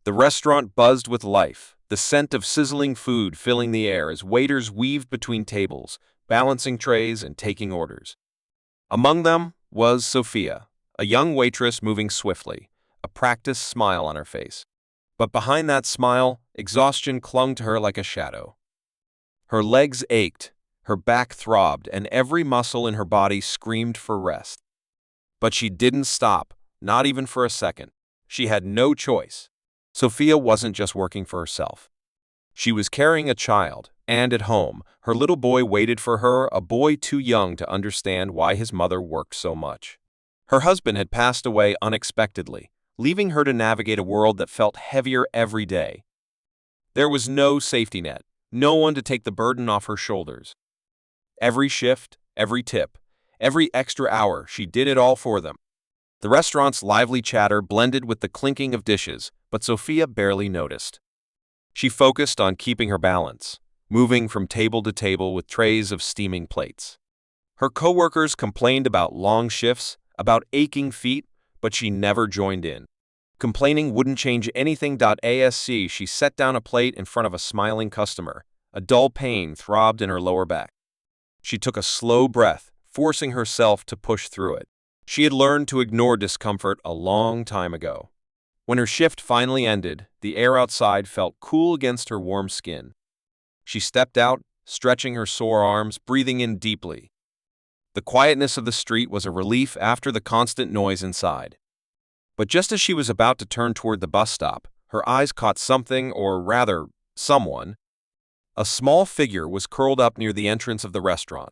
The restaurant buzzed with life, the scent of sizzling food filling the air as waiters weaved between tables, balancing trays and taking orders. Among them was Sophia, a young waitress moving swiftly, a practiced smile on her face. But behind that smile, exhaustion clung to her like a shadow. Her legs ached, her back throbbed, and every muscle in her body screamed for rest. But she didn't stop, not even for a second. She had no choice. Sophia wasn't just working for herself. She was carrying a child, and at home, her little boy waited for her, a boy too young to understand why his mother worked so much. Her husband had passed away unexpectedly, leaving her to navigate a world that felt heavier every day. There was no safety net, no one to take the burden off her shoulders. Every shift, every tip, every extra hour, she did it all for them. The restaurant's lively chatter blended with the clinking of dishes, but Sophia barely noticed. She focused on keeping her balance, moving from table to table with trays of steaming plates. Her coworkers complained about long shifts, about aching feet, but she never joined in. Complaining wouldn't change anything. She set down a plate in front of a smiling customer. A dull pain throbbed in her lower back. She took a slow breath, forcing herself to push through it. She had learned to ignore discomfort a long time ago. When her shift finally ended, the air outside felt cool against her warm skin. She stepped out, stretching her sore arms, breathing in deeply. The quietness of the street was a relief after the constant noise inside. But just as she was about to turn toward the bus stop, her eyes caught something, or rather, someone. A small figure was curled up near the entrance of the restaurant.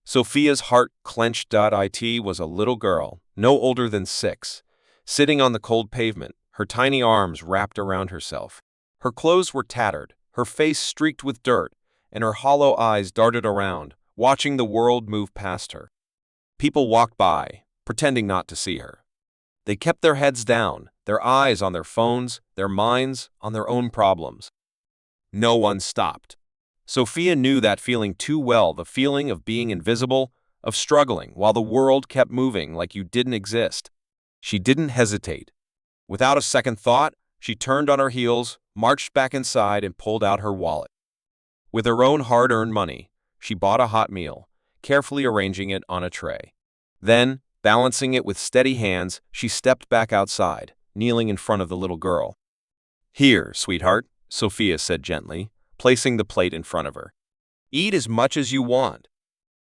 Sophia's heart clenched. It was a little girl, no older than 6, sitting on the cold pavement, her tiny arms wrapped around herself. Her clothes were tattered, her face streaked with dirt, and her hollow eyes darted around, watching the world move past her. People walked by, pretending not to see her. They kept their heads down, their eyes on their phones, their minds on their own problems. No one stopped. Sophia knew that feeling too well, the feeling of being invisible, of struggling while the world kept moving like you didn't exist. She didn't hesitate. Without a second thought, she turned on her heels, marched back inside, and pulled out her wallet. With her own hard-earned money, she bought a hot meal, carefully arranging it on a tray. Then, balancing it with steady hands, she stepped back outside, kneeling in front of the little girl. "Here, sweetheart," Sophia said gently, placing the plate in front of her. "Eat as much as you want."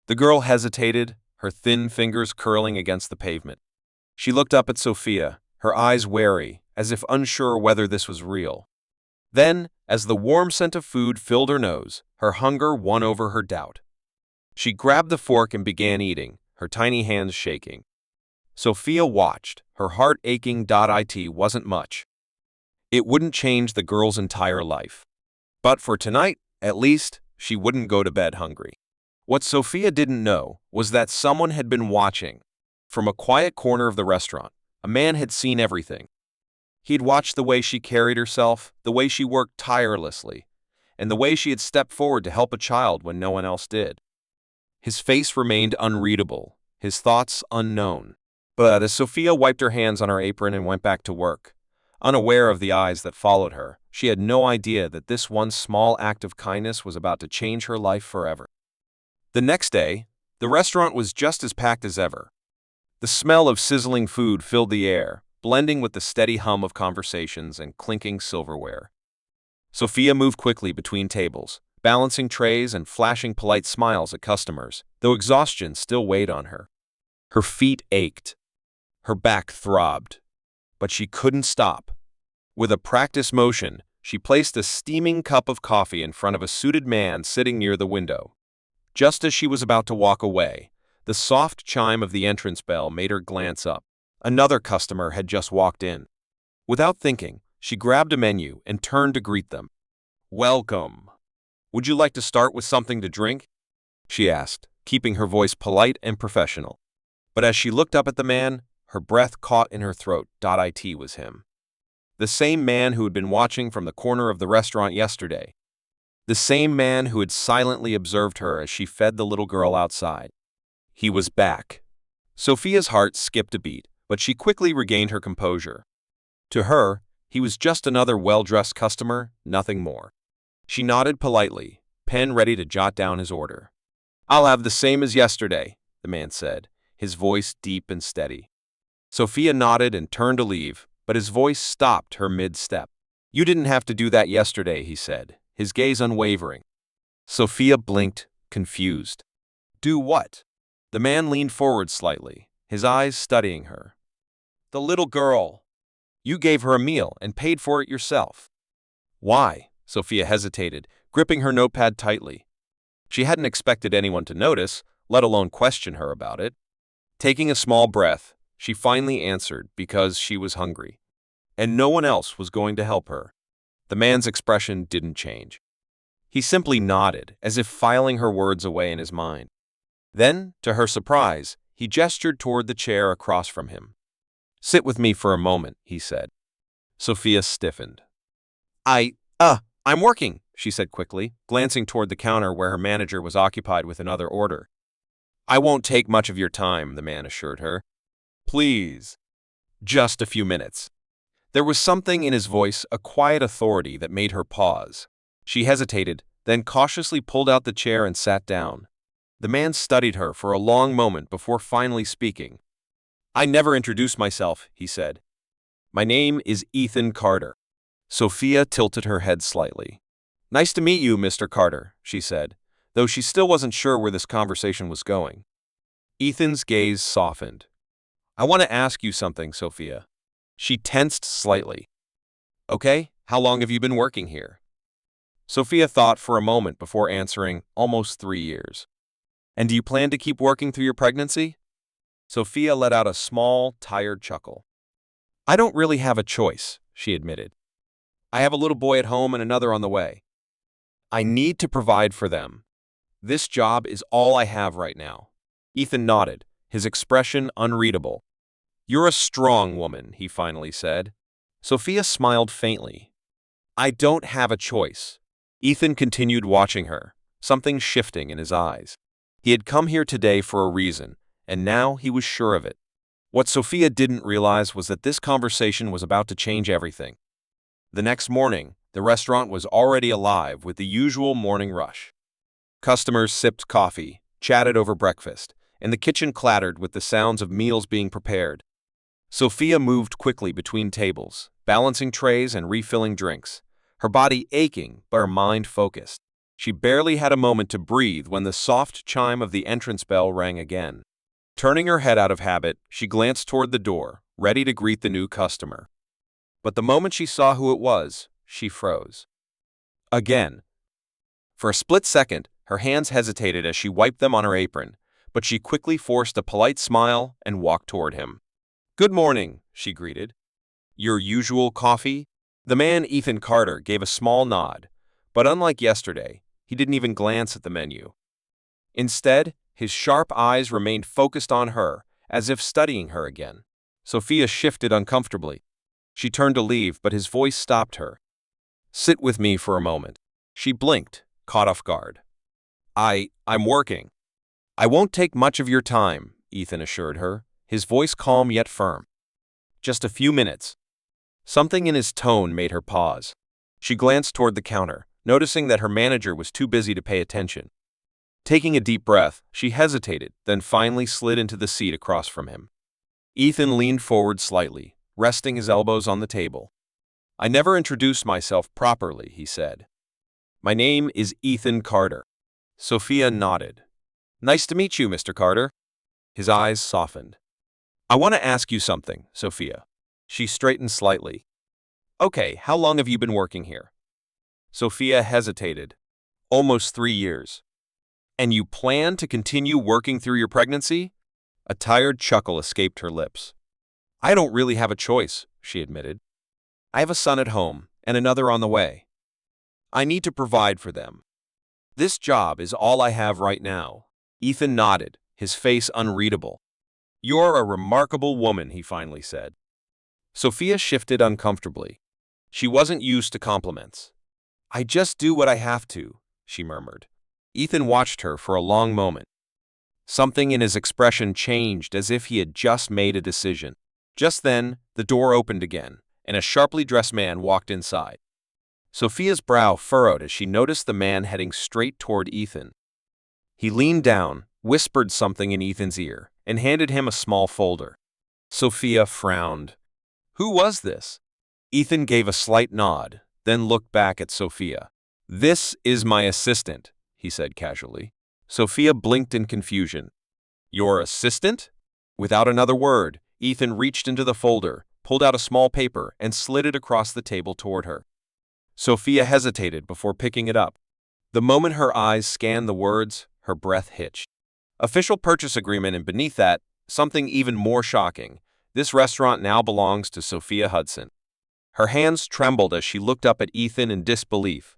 The girl hesitated, her thin fingers curling against the pavement. She looked up at Sophia, her eyes wary, as if unsure whether this was real. Then, as the warm scent of food filled her nose, her hunger won over her doubt. She grabbed the fork and began eating, her tiny hands shaking. Sophia watched, her heart aching. It wasn't much. It wouldn't change the girl's entire life. But for tonight, at least, she wouldn't go to bed hungry. What Sophia didn't know was that someone had been watching. From a quiet corner of the restaurant, a man had seen everything. He'd watched the way she carried herself, the way she worked tirelessly, and the way she had stepped forward to help a child when no one else did. His face remained unreadable, his thoughts unknown. But as Sophia wiped her hands on her apron and went back to work, unaware of the eyes that followed her, she had no idea that this one small act of kindness was about to change her life forever. The next day, the restaurant was just as packed as ever. The smell of sizzling food filled the air, blending with the steady hum of conversations and clinking silverware. Sophia moved quickly between tables, balancing trays and flashing polite smiles at customers, though exhaustion still weighed on her. Her feet ached. Her back throbbed. But she couldn't stop. With a practiced motion, she placed a steaming cup of coffee in front of a suited man sitting near the window. Just as she was about to walk away, the soft chime of the entrance bell made her glance up. Another customer had just walked in. Without thinking, she grabbed a menu and turned to greet them. "Welcome. Would you like to start with something to drink?" she asked, keeping her voice polite and professional. But as she looked up at the man, her breath caught in her throat. It was him. The same man who had been watching from the corner of the restaurant yesterday. The same man who had silently observed her as she fed the little girl outside. He was back. Sophia's heart skipped a beat, but she quickly regained her composure. To her, He was just another well-dressed customer, nothing more. She nodded politely, pen ready to jot down his order. "I'll have the same as yesterday," the man said, his voice deep and steady. Sophia nodded and turned to leave, but his voice stopped her mid-step. "You didn't have to do that yesterday," he said, his gaze unwavering. Sophia blinked, confused. "Do what?" The man leaned forward slightly, his eyes studying her. "The little girl. You gave her a meal and paid for it yourself." "Why?" Sophia hesitated, gripping her notepad tightly. She hadn't expected anyone to notice, let alone question her about it. Taking a small breath, she finally answered because she was hungry. And no one else was going to help her. The man's expression didn't change. He simply nodded, as if filing her words away in his mind. Then, to her surprise, he gestured toward the chair across from him. "Sit with me for a moment," he said. Sophia stiffened. I'm working," she said quickly, glancing toward the counter where her manager was occupied with another order. "I won't take much of your time," the man assured her. "Please. Just a few minutes." There was something in his voice, a quiet authority that made her pause. She hesitated, then cautiously pulled out the chair and sat down. The man studied her for a long moment before finally speaking. "I never introduced myself," he said. "My name is Ethan Carter." Sophia tilted her head slightly. "Nice to meet you, Mr. Carter," she said, though she still wasn't sure where this conversation was going. Ethan's gaze softened. "I want to ask you something, Sophia." She tensed slightly. "Okay, how long have you been working here?" Sophia thought for a moment before answering, "Almost 3 years." "And do you plan to keep working through your pregnancy?" Sophia let out a small, tired chuckle. "I don't really have a choice," she admitted. "I have a little boy at home and another on the way. I need to provide for them. This job is all I have right now." Ethan nodded, his expression unreadable. "You're a strong woman," he finally said. Sophia smiled faintly. "I don't have a choice." Ethan continued watching her, something shifting in his eyes. He had come here today for a reason, and now he was sure of it. What Sophia didn't realize was that this conversation was about to change everything. The next morning, the restaurant was already alive with the usual morning rush. Customers sipped coffee, chatted over breakfast, and the kitchen clattered with the sounds of meals being prepared. Sophia moved quickly between tables, balancing trays and refilling drinks, her body aching but her mind focused. She barely had a moment to breathe when the soft chime of the entrance bell rang again. Turning her head out of habit, she glanced toward the door, ready to greet the new customer. But the moment she saw who it was, she froze. Again. For a split second, her hands hesitated as she wiped them on her apron, but she quickly forced a polite smile and walked toward him. "Good morning," she greeted. "Your usual coffee?" The man, Ethan Carter, gave a small nod, but unlike yesterday, he didn't even glance at the menu. Instead, his sharp eyes remained focused on her, as if studying her again. Sophia shifted uncomfortably. She turned to leave, but his voice stopped her. "Sit with me for a moment." She blinked, caught off guard. I'm working." "I won't take much of your time," Ethan assured her, his voice calm yet firm. "Just a few minutes." Something in his tone made her pause. She glanced toward the counter, noticing that her manager was too busy to pay attention. Taking a deep breath, she hesitated, then finally slid into the seat across from him. Ethan leaned forward slightly, resting his elbows on the table. "I never introduced myself properly," he said. "My name is Ethan Carter." Sophia nodded. "Nice to meet you, Mr. Carter." His eyes softened. "I want to ask you something, Sophia." She straightened slightly. "Okay, how long have you been working here?" Sophia hesitated. "Almost 3 years." "And you plan to continue working through your pregnancy?" A tired chuckle escaped her lips. "I don't really have a choice," she admitted. "I have a son at home and another on the way. I need to provide for them. This job is all I have right now." Ethan nodded, his face unreadable. "You're a remarkable woman," he finally said. Sophia shifted uncomfortably. She wasn't used to compliments. "I just do what I have to," she murmured. Ethan watched her for a long moment. Something in his expression changed as if he had just made a decision. Just then, the door opened again, and a sharply dressed man walked inside. Sophia's brow furrowed as she noticed the man heading straight toward Ethan. He leaned down, whispered something in Ethan's ear, and handed him a small folder. Sophia frowned. Who was this? Ethan gave a slight nod, then looked back at Sophia. This is my assistant, he said casually. Sophia blinked in confusion. Your assistant? Without another word, Ethan reached into the folder, pulled out a small paper, and slid it across the table toward her. Sophia hesitated before picking it up. The moment her eyes scanned the words, her breath hitched. Official purchase agreement, and beneath that, something even more shocking. This restaurant now belongs to Sophia Hudson. Her hands trembled as she looked up at Ethan in disbelief.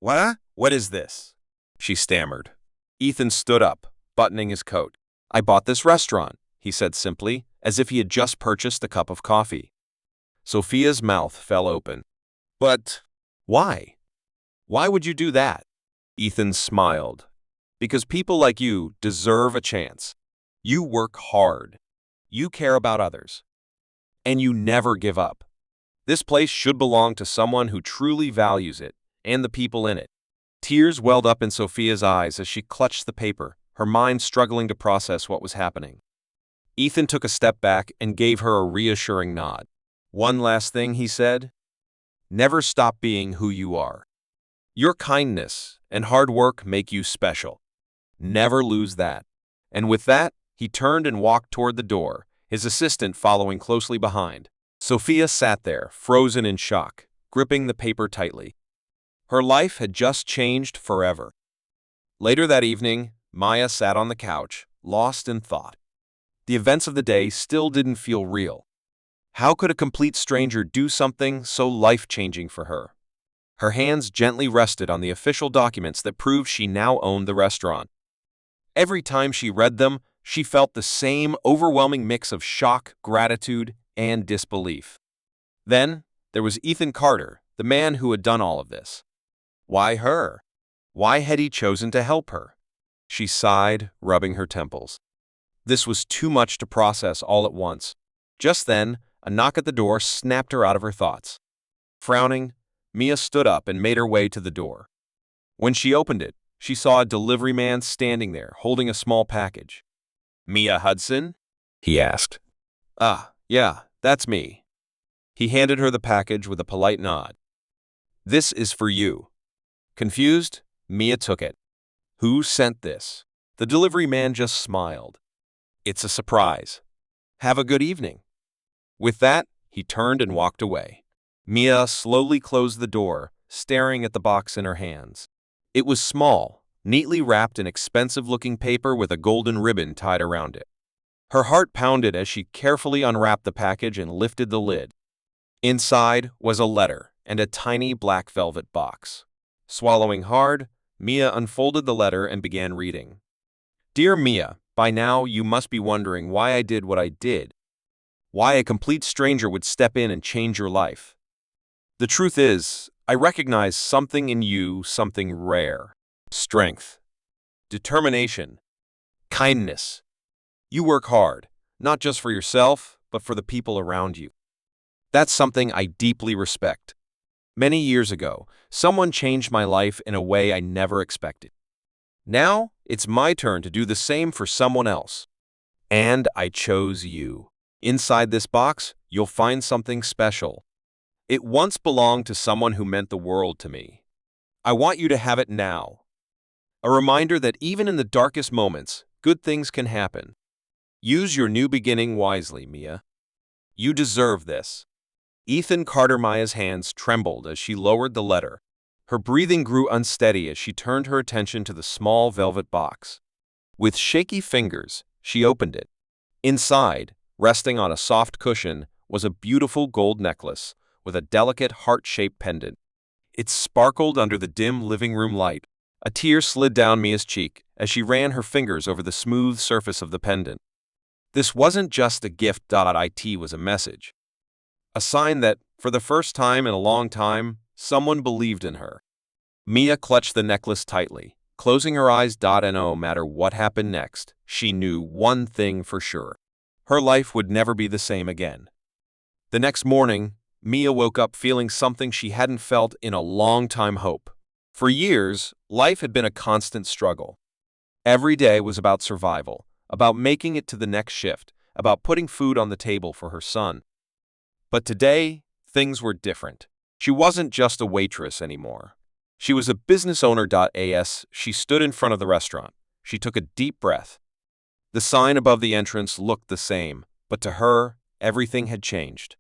What? What is this? She stammered. Ethan stood up, buttoning his coat. I bought this restaurant, he said simply, as if he had just purchased a cup of coffee. Sophia's mouth fell open. But why? Why would you do that? Ethan smiled. Because people like you deserve a chance. You work hard. You care about others. And you never give up. This place should belong to someone who truly values it, and the people in it. Tears welled up in Sophia's eyes as she clutched the paper, her mind struggling to process what was happening. Ethan took a step back and gave her a reassuring nod. One last thing, he said. Never stop being who you are. Your kindness and hard work make you special. Never lose that. And with that, he turned and walked toward the door, his assistant following closely behind. Sophia sat there, frozen in shock, gripping the paper tightly. Her life had just changed forever. Later that evening, Maya sat on the couch, lost in thought. The events of the day still didn't feel real. How could a complete stranger do something so life-changing for her? Her hands gently rested on the official documents that proved she now owned the restaurant. Every time she read them, she felt the same overwhelming mix of shock, gratitude, and disbelief. Then, there was Ethan Carter, the man who had done all of this. Why her? Why had he chosen to help her? She sighed, rubbing her temples. This was too much to process all at once. Just then, a knock at the door snapped her out of her thoughts. Frowning, Mia stood up and made her way to the door. When she opened it, she saw a delivery man standing there, holding a small package. Mia Hudson? He asked. Ah, yeah, that's me. He handed her the package with a polite nod. This is for you. Confused, Mia took it. Who sent this? The delivery man just smiled. It's a surprise. Have a good evening. With that, he turned and walked away. Mia slowly closed the door, staring at the box in her hands. It was small, neatly wrapped in expensive-looking paper with a golden ribbon tied around it. Her heart pounded as she carefully unwrapped the package and lifted the lid. Inside was a letter and a tiny black velvet box. Swallowing hard, Mia unfolded the letter and began reading. Dear Mia, by now you must be wondering why I did what I did. Why a complete stranger would step in and change your life. The truth is, I recognize something in you, something rare. Strength. Determination. Kindness. You work hard, not just for yourself, but for the people around you. That's something I deeply respect. Many years ago, someone changed my life in a way I never expected. Now, it's my turn to do the same for someone else. And I chose you. Inside this box, you'll find something special. It once belonged to someone who meant the world to me. I want you to have it now. A reminder that even in the darkest moments, good things can happen. Use your new beginning wisely, Mia. You deserve this. Ethan Carter Maya's hands trembled as she lowered the letter. Her breathing grew unsteady as she turned her attention to the small velvet box. With shaky fingers, she opened it. Inside, resting on a soft cushion, was a beautiful gold necklace with a delicate heart-shaped pendant. It sparkled under the dim living room light. A tear slid down Mia's cheek as she ran her fingers over the smooth surface of the pendant. This wasn't just a gift. It was a message. A sign that, for the first time in a long time, someone believed in her. Mia clutched the necklace tightly, closing her eyes. No matter what happened next, she knew one thing for sure. Her life would never be the same again. The next morning, Mia woke up feeling something she hadn't felt in a long time: hope. For years, life had been a constant struggle. Every day was about survival, about making it to the next shift, about putting food on the table for her son. But today, things were different. She wasn't just a waitress anymore. She was a business owner. As she stood in front of the restaurant, she took a deep breath. The sign above the entrance looked the same, but to her, everything had changed.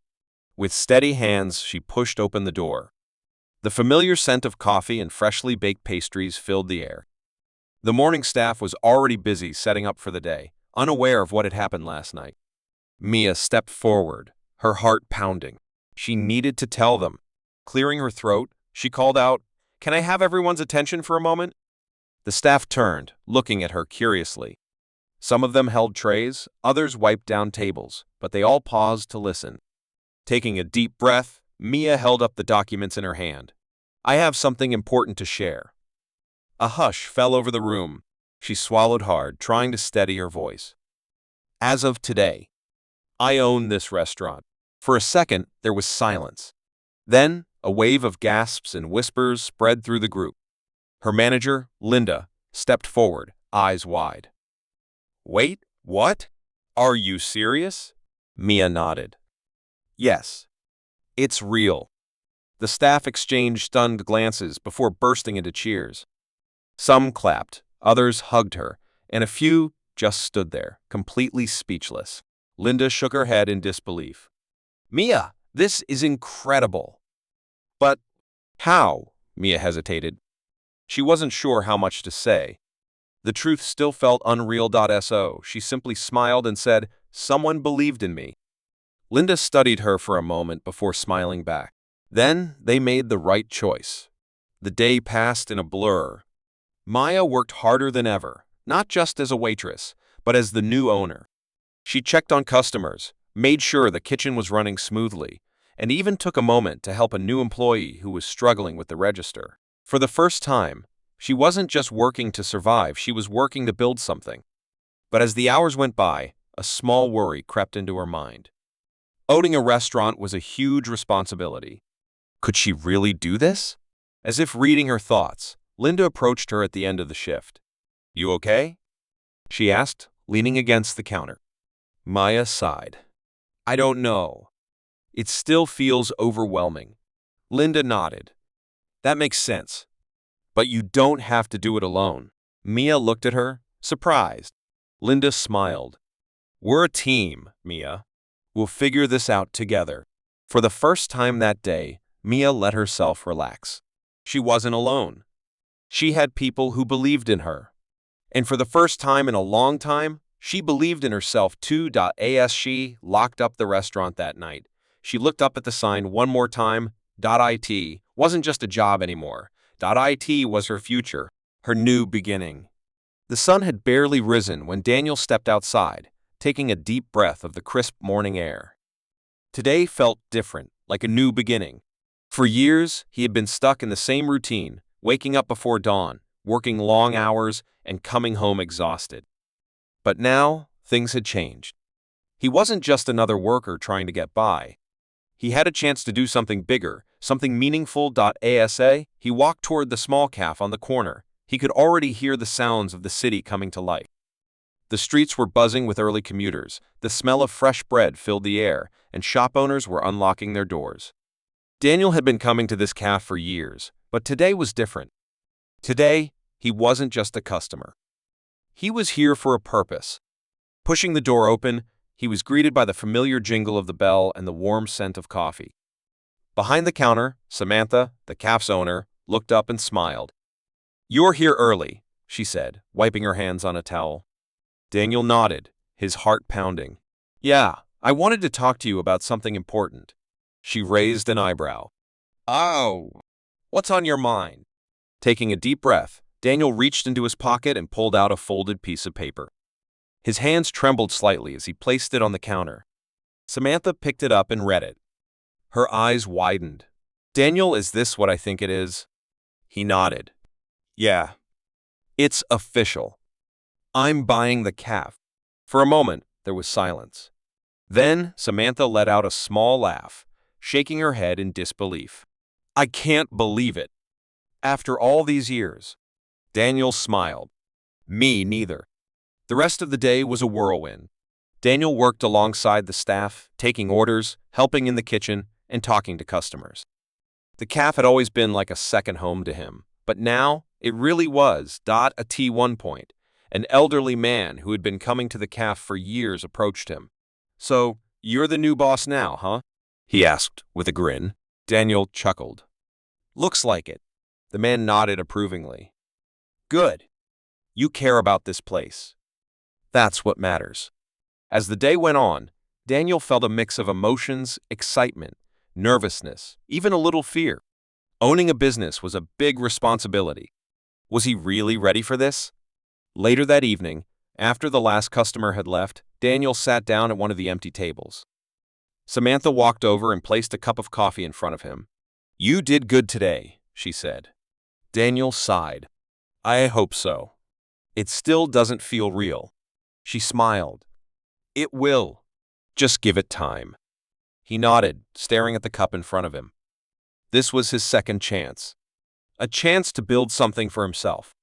With steady hands, she pushed open the door. The familiar scent of coffee and freshly baked pastries filled the air. The morning staff was already busy setting up for the day, unaware of what had happened last night. Mia stepped forward, her heart pounding. She needed to tell them. Clearing her throat, she called out, "Can I have everyone's attention for a moment?" The staff turned, looking at her curiously. Some of them held trays, others wiped down tables, but they all paused to listen. Taking a deep breath, Mia held up the documents in her hand. "I have something important to share." A hush fell over the room. She swallowed hard, trying to steady her voice. "As of today, I own this restaurant." For a second, there was silence. Then, a wave of gasps and whispers spread through the group. Her manager, Linda, stepped forward, eyes wide. "Wait, what? Are you serious?" Mia nodded. "Yes. It's real." The staff exchanged stunned glances before bursting into cheers. Some clapped, others hugged her, and a few just stood there, completely speechless. Linda shook her head in disbelief. "Mia, this is incredible." "But how?" Mia hesitated. She wasn't sure how much to say. The truth still felt unreal. So she simply smiled and said, "Someone believed in me." Linda studied her for a moment before smiling back. Then they made the right choice. The day passed in a blur. Maya worked harder than ever, not just as a waitress, but as the new owner. She checked on customers, made sure the kitchen was running smoothly, and even took a moment to help a new employee who was struggling with the register. For the first time, she wasn't just working to survive, she was working to build something. But as the hours went by, a small worry crept into her mind. Owning a restaurant was a huge responsibility. Could she really do this? As if reading her thoughts, Linda approached her at the end of the shift. "You okay?" she asked, leaning against the counter. Maya sighed. "I don't know. It still feels overwhelming." Linda nodded. "That makes sense. But you don't have to do it alone." Mia looked at her, surprised. Linda smiled. "We're a team, Mia. We'll figure this out together." For the first time that day, Mia let herself relax. She wasn't alone. She had people who believed in her. And for the first time in a long time, she believed in herself too. As she locked up the restaurant that night, she looked up at the sign one more time. It wasn't just a job anymore. It was her future, her new beginning. The sun had barely risen when Daniel stepped outside, taking a deep breath of the crisp morning air. Today felt different, like a new beginning. For years, he had been stuck in the same routine, waking up before dawn, working long hours, and coming home exhausted. But now, things had changed. He wasn't just another worker trying to get by. He had a chance to do something bigger, something meaningful. As he walked toward the small cafe on the corner, he could already hear the sounds of the city coming to life. The streets were buzzing with early commuters, the smell of fresh bread filled the air, and shop owners were unlocking their doors. Daniel had been coming to this cafe for years, but today was different. Today, he wasn't just a customer. He was here for a purpose. Pushing the door open, he was greeted by the familiar jingle of the bell and the warm scent of coffee. Behind the counter, Samantha, the cafe's owner, looked up and smiled. "You're here early," she said, wiping her hands on a towel. Daniel nodded, his heart pounding. "Yeah, I wanted to talk to you about something important." She raised an eyebrow. "Oh, what's on your mind?" Taking a deep breath, Daniel reached into his pocket and pulled out a folded piece of paper. His hands trembled slightly as he placed it on the counter. Samantha picked it up and read it. Her eyes widened. "Daniel, is this what I think it is?" He nodded. "Yeah. It's official. I'm buying the cafe." For a moment, there was silence. Then Samantha let out a small laugh. shaking her head in disbelief. I can't believe it. After all these years. Daniel smiled. Me neither. The rest of the day was a whirlwind. Daniel worked alongside the staff, taking orders, helping in the kitchen, and talking to customers. The cafe had always been like a second home to him, but now it really was. At one point, an elderly man who had been coming to the cafe for years approached him. So, you're the new boss now, huh? He asked with a grin. Daniel chuckled. Looks like it. The man nodded approvingly. Good. You care about this place. That's what matters. As the day went on, Daniel felt a mix of emotions, excitement, nervousness, even a little fear. Owning a business was a big responsibility. Was he really ready for this? Later that evening, after the last customer had left, Daniel sat down at one of the empty tables. Samantha walked over and placed a cup of coffee in front of him. You did good today, she said. Daniel sighed. I hope so. It still doesn't feel real. She smiled. It will. Just give it time. He nodded, staring at the cup in front of him. This was his second chance. A chance to build something for himself.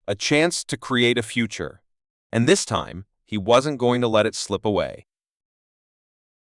A chance to create a future. And this time, he wasn't going to let it slip away.